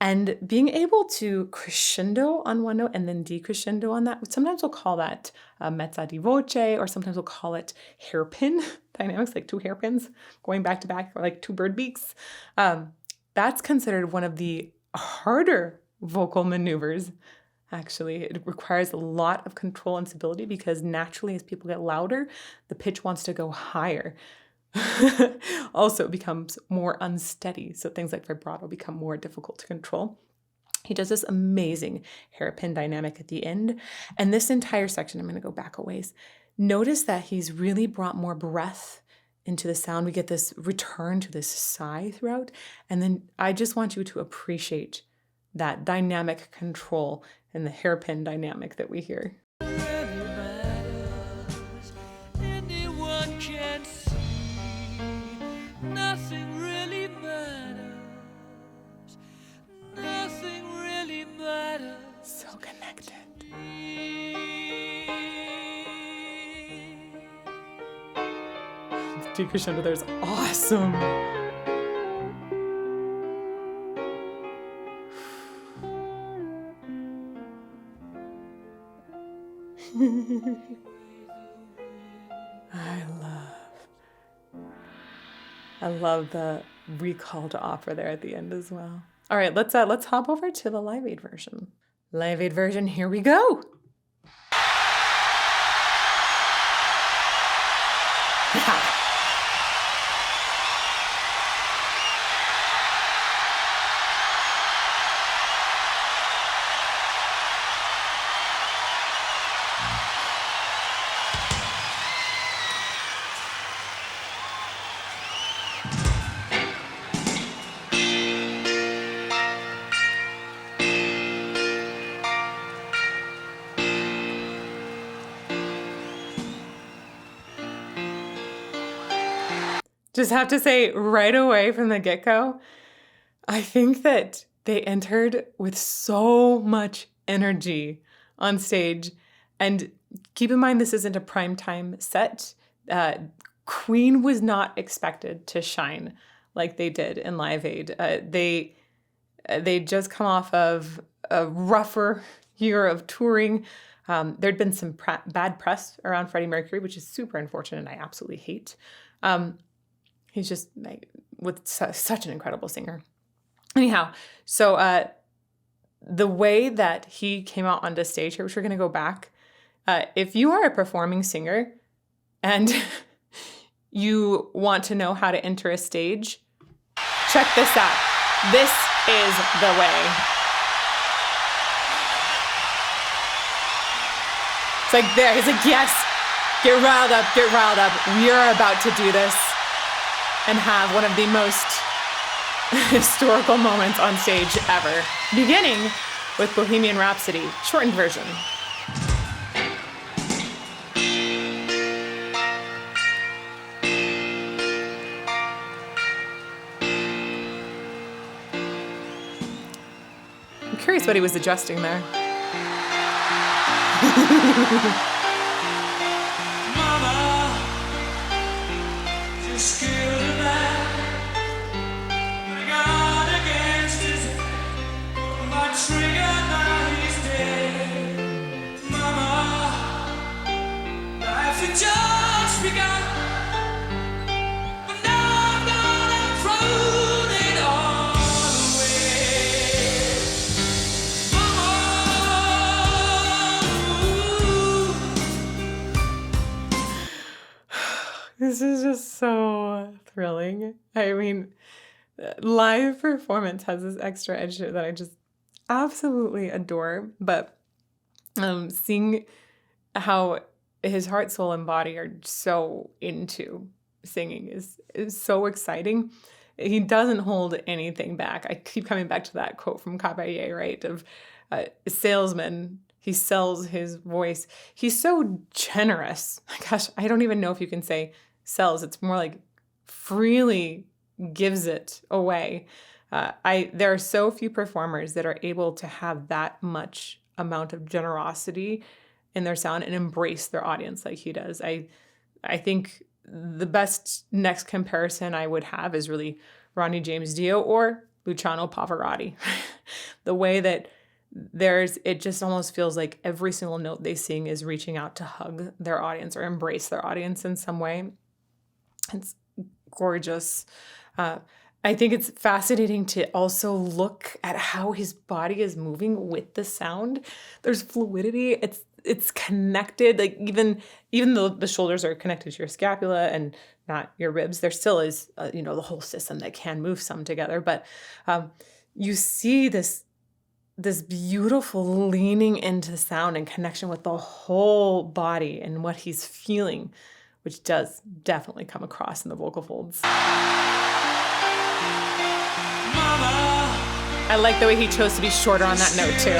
And being able to crescendo on one note and then decrescendo on that, sometimes we'll call that mezza di voce, or sometimes we'll call it hairpin dynamics, like two hairpins going back to back, or like two bird beaks. That's considered one of the harder vocal maneuvers. Actually, it requires a lot of control and stability because naturally, as people get louder, the pitch wants to go higher. Also, it becomes more unsteady. So things like vibrato become more difficult to control. He does this amazing hairpin dynamic at the end. And this entire section, I'm going to go back a ways. Notice that he's really brought more breath into the sound. We get this return to this sigh throughout. And then I just want you to appreciate that dynamic control and the hairpin dynamic that we hear. So connected. The decrescendo there is awesome. I love the recall to opera there at the end as well. All right, let's hop over to the Live Aid version. Live Aid version, here we go. Just have to say right away from the get-go, I think that they entered with so much energy on stage. And keep in mind, this isn't a primetime set. Queen was not expected to shine like they did in Live Aid. They just come off of a rougher year of touring. There'd been some bad press around Freddie Mercury, which is super unfortunate and I absolutely hate. He's just such an incredible singer. Anyhow, so the way that he came out onto stage here, which we're going to go back. If you are a performing singer and you want to know how to enter a stage, check this out. This is the way. It's like there. He's like, yes, get riled up, get riled up. We are about to do this and have one of the most historical moments on stage ever, beginning with Bohemian Rhapsody, shortened version. I'm curious what he was adjusting there. This is just so thrilling. I mean, live performance has this extra edge to it that I just absolutely adore. But Seeing how his heart, soul, and body are so into singing is so exciting. He doesn't hold anything back. I keep coming back to that quote from Caballé, right? Of a salesman, he sells his voice. He's so generous. Gosh, I don't even know if you can say sells. It's more like freely gives it away. There are so few performers that are able to have that much amount of generosity in their sound and embrace their audience like he does. I think the best next comparison I would have is really Ronnie James Dio or Luciano Pavarotti. The way that it just almost feels like every single note they sing is reaching out to hug their audience or embrace their audience in some way. It's gorgeous. I think it's fascinating to also look at how his body is moving with the sound. There's fluidity. It's connected. Like even though the shoulders are connected to your scapula and not your ribs, there still is the whole system that can move some together. But you see this beautiful leaning into sound and connection with the whole body and what he's feeling, which does definitely come across in the vocal folds. I like the way he chose to be shorter on that note too.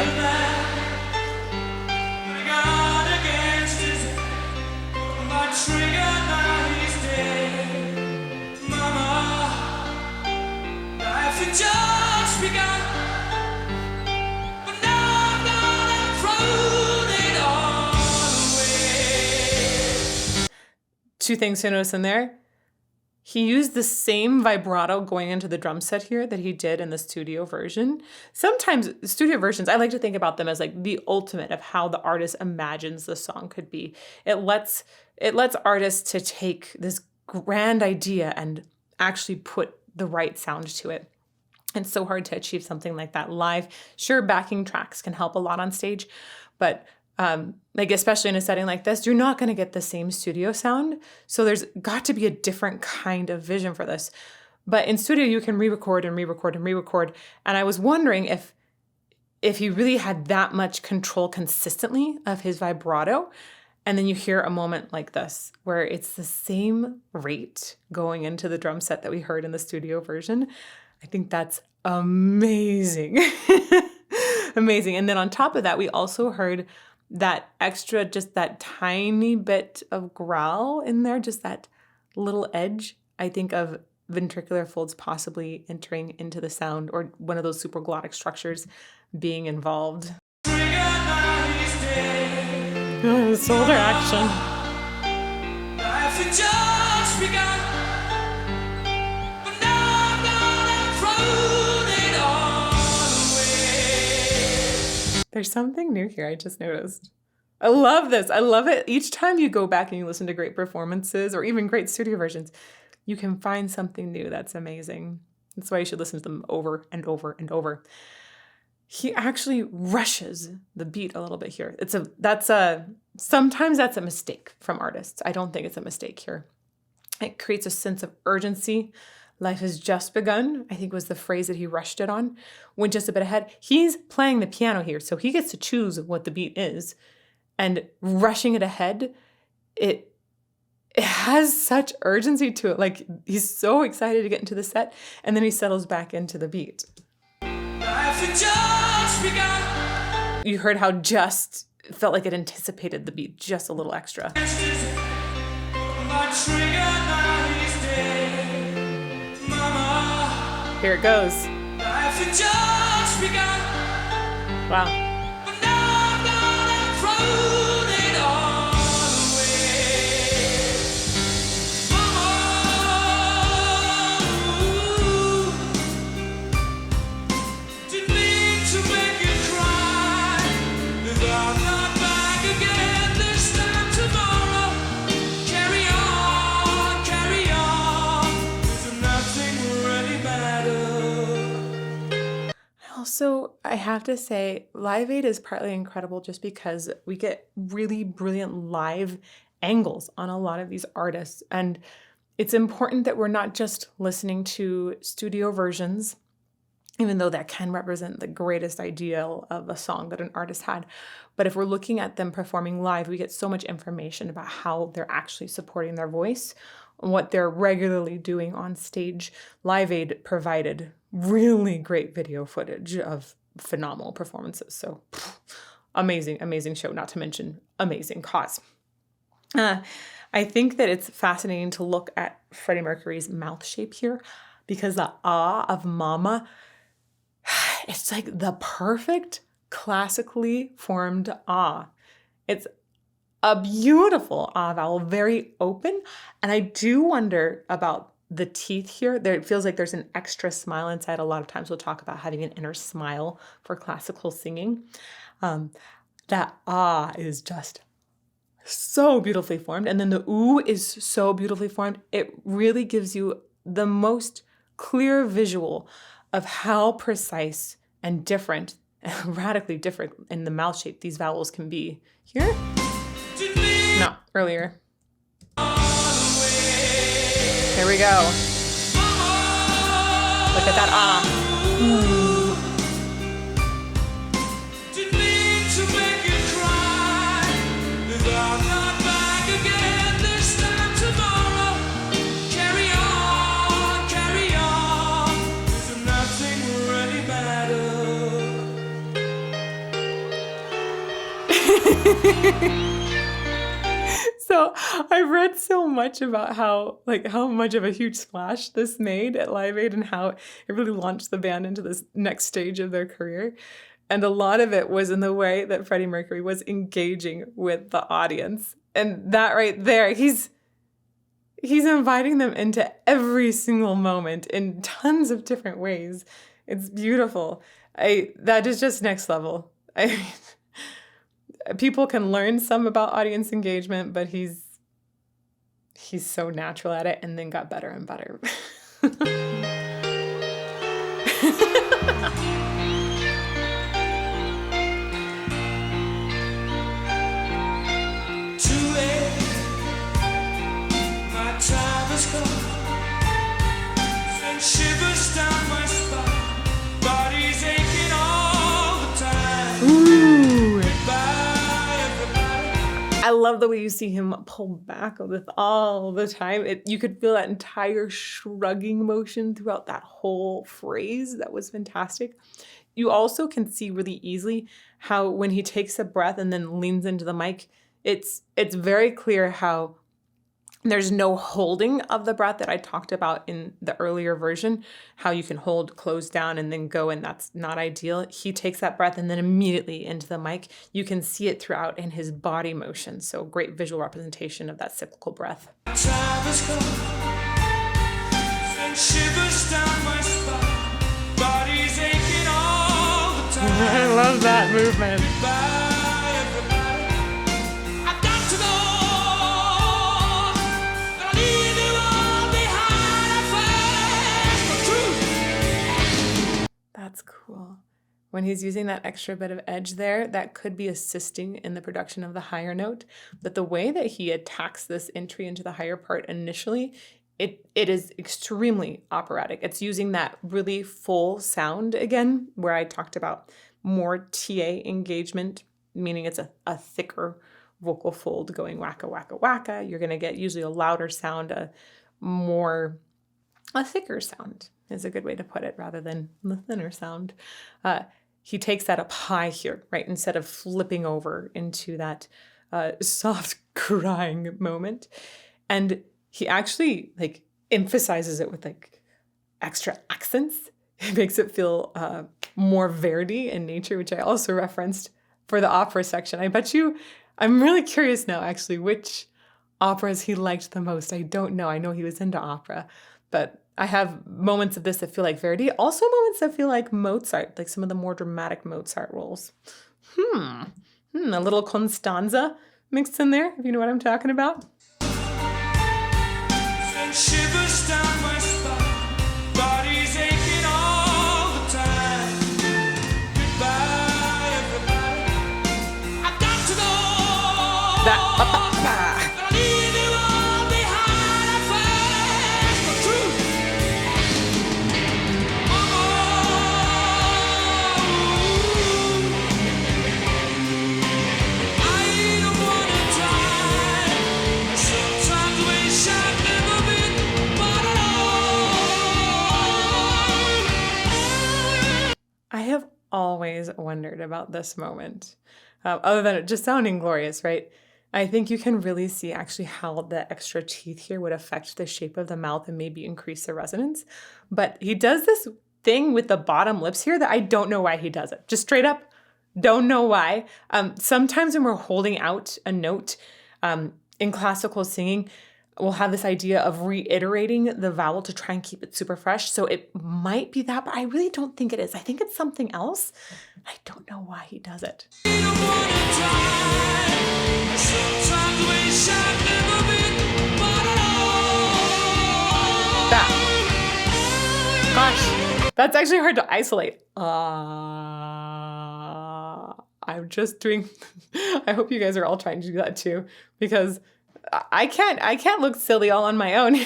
Two things to notice in there. He used the same vibrato going into the drum set here that he did in the studio version. Sometimes studio versions, I like to think about them as like the ultimate of how the artist imagines the song could be. It lets artists to take this grand idea and actually put the right sound to it. It's so hard to achieve something like that live. Sure, backing tracks can help a lot on stage, but especially in a setting like this, you're not going to get the same studio sound. So there's got to be a different kind of vision for this. But in studio, you can re-record and re-record and re-record. And I was wondering if he really had that much control consistently of his vibrato. And then you hear a moment like this, where it's the same rate going into the drum set that we heard in the studio version. I think that's amazing. Amazing. And then on top of that, we also heard that extra, just that tiny bit of growl in there, just that little edge, I think, of ventricular folds possibly entering into the sound or one of those supraglottic structures being involved. Shoulder action. There's something new here I just noticed. I love this. I love it. Each time you go back and you listen to great performances or even great studio versions, you can find something new that's amazing. That's why you should listen to them over and over and over. He actually rushes the beat a little bit here. Sometimes that's a mistake from artists. I don't think it's a mistake here. It creates a sense of urgency. Life has just begun, I think was the phrase that he rushed it on. Went just a bit ahead. He's playing the piano here, so he gets to choose what the beat is. And rushing it ahead, it has such urgency to it. Like, he's so excited to get into the set, and then he settles back into the beat. You heard how just it felt like it anticipated the beat just a little extra. Here it goes. Wow. Also, I have to say, Live Aid is partly incredible just because we get really brilliant live angles on a lot of these artists. And it's important that we're not just listening to studio versions even though that can represent the greatest ideal of a song that an artist had. But if we're looking at them performing live, we get so much information about how they're actually supporting their voice, what they're regularly doing on stage. Live Aid provided really great video footage of phenomenal performances. So amazing, amazing show, not to mention amazing cause. I think that it's fascinating to look at Freddie Mercury's mouth shape here, because the ah of mama, it's like the perfect classically formed ah. It's a beautiful ah vowel, very open. And I do wonder about the teeth here. There, it feels like there's an extra smile inside. A lot of times we'll talk about having an inner smile for classical singing. That ah is just so beautifully formed. And then the ooh is so beautifully formed. It really gives you the most clear visual of how precise and different, radically different in the mouth shape these vowels can be. Here? No, earlier. Here we go. Look at that ah. Ooh. So I've read so much about how much of a huge splash this made at Live Aid and how it really launched the band into this next stage of their career. And a lot of it was in the way that Freddie Mercury was engaging with the audience. And that right there, he's inviting them into every single moment in tons of different ways. It's beautiful. That is just next level. People can learn some about audience engagement, but he's so natural at it, and then got better and better. Too late, my time has come, send shivers down my spine, body's aching all the time. Ooh. Goodbye. I love the way you see him pull back with all the time. You could feel that entire shrugging motion throughout that whole phrase. That was fantastic. You also can see really easily how when he takes a breath and then leans into the mic, it's very clear how there's no holding of the breath that I talked about in the earlier version, how you can hold, close down, and then go, and that's not ideal. He takes that breath and then immediately into the mic. You can see it throughout in his body motion. So great visual representation of that cyclical breath. Time has come, send shivers down my spine, body's aching all the time. I love that movement. That's cool. When he's using that extra bit of edge there, that could be assisting in the production of the higher note. But the way that he attacks this entry into the higher part initially, it is extremely operatic. It's using that really full sound again, where I talked about more TA engagement, meaning it's a thicker vocal fold going wacka, wacka, wacka. You're going to get usually a louder sound, a thicker sound is a good way to put it, rather than the thinner sound. He takes that up high here, right? Instead of flipping over into that soft crying moment. And he actually emphasizes it with extra accents. It makes it feel more Verdi in nature, which I also referenced for the opera section. I bet you, I'm really curious now actually, which operas he liked the most. I don't know. I know he was into opera, but I have moments of this that feel like Verdi, also moments that feel like Mozart, like some of the more dramatic Mozart roles. A little Constanza mixed in there, if you know what I'm talking about. Send shivers down my spine, body's aching all the time. Goodbye, everybody. I've got to go. Gonna leave you all behind at first, but true. I have always wondered about this moment, other than it just sounding glorious, right? I think you can really see actually how the extra teeth here would affect the shape of the mouth and maybe increase the resonance. But he does this thing with the bottom lips here that I don't know why he does it. Just straight up, don't know why. Sometimes when we're holding out a note in classical singing, we'll have this idea of reiterating the vowel to try and keep it super fresh. So it might be that, but I really don't think it is. I think it's something else. I don't know why he does it. That. Gosh, that's actually hard to isolate. I'm just doing, I hope you guys are all trying to do that too, because I can't look silly all on my own.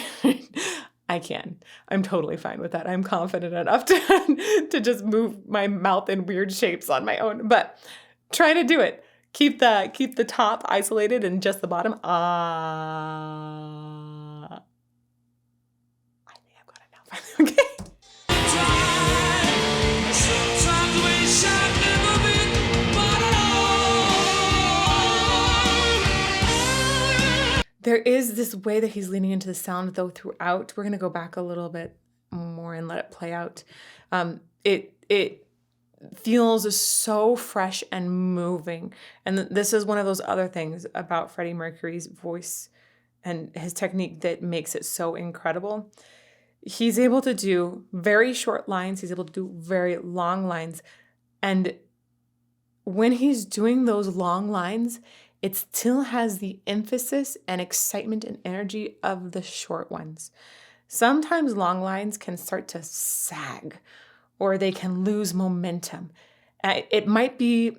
I can. I'm totally fine with that. I'm confident enough to just move my mouth in weird shapes on my own, but try to do it. Keep the top isolated and just the bottom. I think I've got it now. Okay. There is this way that he's leaning into the sound, though, throughout. We're going to go back a little bit more and let it play out. It feels so fresh and moving. And this is one of those other things about Freddie Mercury's voice and his technique that makes it so incredible. He's able to do very short lines. He's able to do very long lines. And when he's doing those long lines, it still has the emphasis and excitement and energy of the short ones. Sometimes long lines can start to sag or they can lose momentum. It might be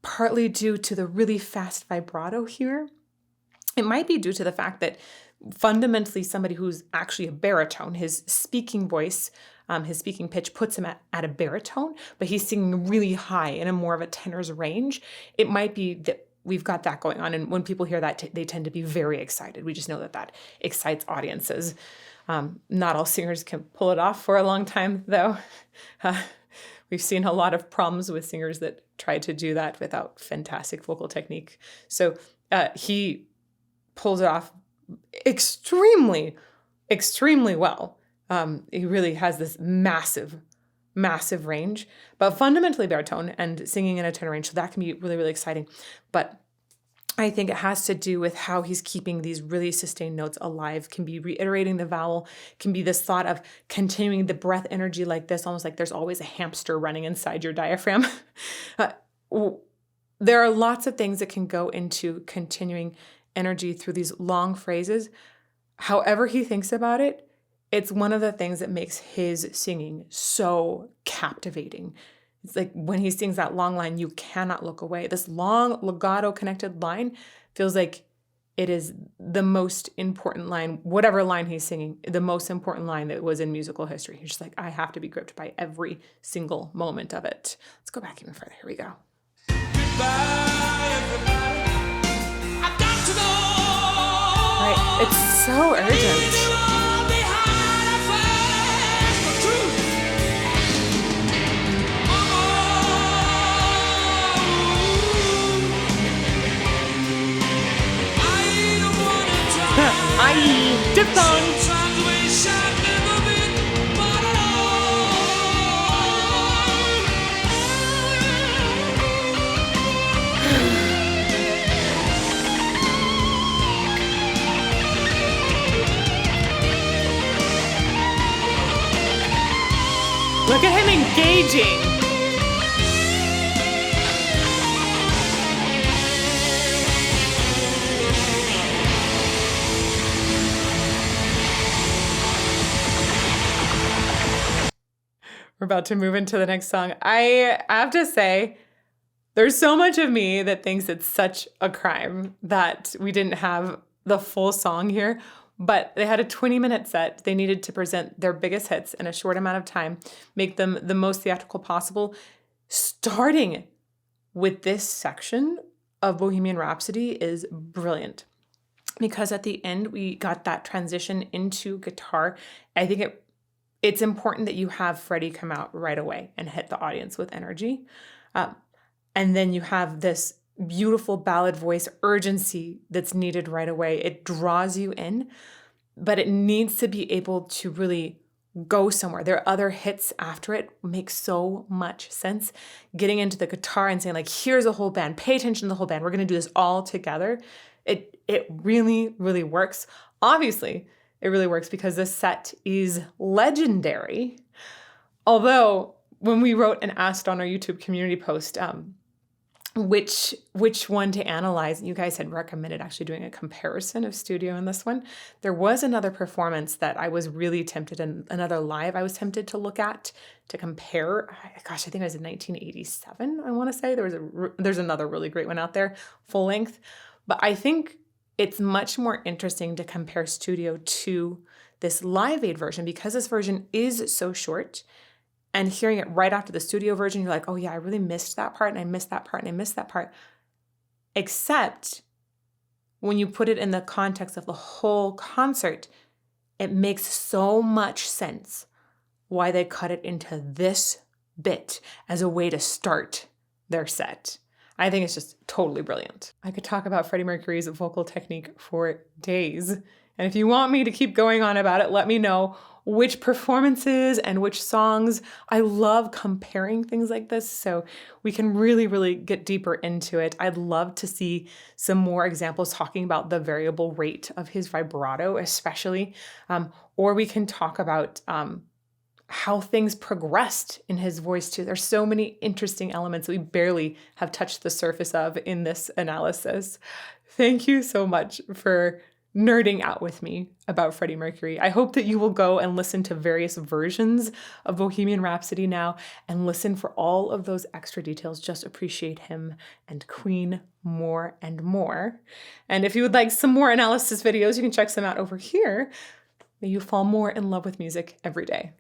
partly due to the really fast vibrato here. It might be due to the fact that fundamentally somebody who's actually a baritone, his speaking voice, his speaking pitch puts him at a baritone, but he's singing really high in a more of a tenor's range. It might be that we've got that going on. And when people hear that, they tend to be very excited. We just know that excites audiences. Not all singers can pull it off for a long time, though. We've seen a lot of problems with singers that try to do that without fantastic vocal technique. So he pulls it off extremely, extremely well. He really has this massive range, but fundamentally baritone and singing in a tenor range. So that can be really, really exciting. But I think it has to do with how he's keeping these really sustained notes alive, can be reiterating the vowel, can be this thought of continuing the breath energy like this, almost like there's always a hamster running inside your diaphragm. There are lots of things that can go into continuing energy through these long phrases. However he thinks about it, it's one of the things that makes his singing so captivating. It's like when he sings that long line, you cannot look away. This long legato connected line feels like it is the most important line, whatever line he's singing, the most important line that was in musical history. He's just like, I have to be gripped by every single moment of it. Let's go back even further. Here we go. Goodbye, everybody. I've got to go. Right. It's so urgent. Diphthong. Look at him engaging. We're about to move into the next song. I have to say, there's so much of me that thinks it's such a crime that we didn't have the full song here, but they had a 20-minute set. They needed to present their biggest hits in a short amount of time, make them the most theatrical possible. Starting with this section of Bohemian Rhapsody is brilliant because at the end, we got that transition into guitar. I think it's important that you have Freddie come out right away and hit the audience with energy. And then you have this beautiful ballad voice urgency that's needed right away. It draws you in, but it needs to be able to really go somewhere. There are other hits after it, makes so much sense. Getting into the guitar and saying like, here's a whole band, pay attention to the whole band. We're going to do this all together. It really, really works. Obviously, it really works because this set is legendary. Although when we wrote and asked on our YouTube community post, which one to analyze, you guys had recommended actually doing a comparison of studio and this one. There was another performance that I was really tempted, and another live I was tempted to look at to compare. Gosh, I think it was in 1987, I want to say. There's another really great one out there, full length. But I think it's much more interesting to compare studio to this Live Aid version because this version is so short. And hearing it right after the studio version, you're like, oh yeah, I really missed that part and I missed that part and I missed that part. Except when you put it in the context of the whole concert, it makes so much sense why they cut it into this bit as a way to start their set. I think it's just totally brilliant. I could talk about Freddie Mercury's vocal technique for days. And if you want me to keep going on about it, let me know which performances and which songs. I love comparing things like this so we can really, really get deeper into it. I'd love to see some more examples talking about the variable rate of his vibrato, especially, or we can talk about how things progressed in his voice too. There's so many interesting elements we barely have touched the surface of in this analysis. Thank you so much for nerding out with me about Freddie Mercury. I hope that you will go and listen to various versions of Bohemian Rhapsody now and listen for all of those extra details. Just appreciate him and Queen more and more. And if you would like some more analysis videos, you can check some out over here. May you fall more in love with music every day.